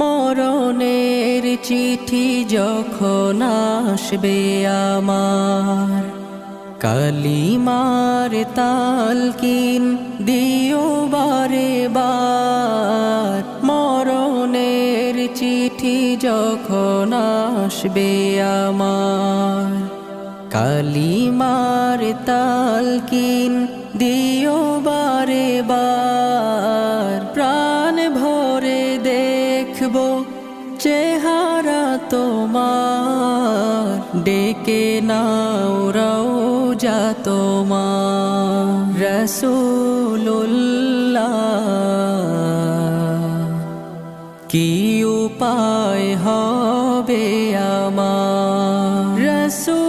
মরণের চিঠি যখন আসবে আমার, কালিমার তালকিন দিও বারে বার। মরণের চিঠি যখন আসবে আমার, কালিমার তালকিন দিও বারে বার। প্রাণ ভরে দেখবো চেহারা তোমার, ডেকে নাও রওজা তোমার। রাসূলুল্লাহ কি উপায় হবে আমার, রাসূল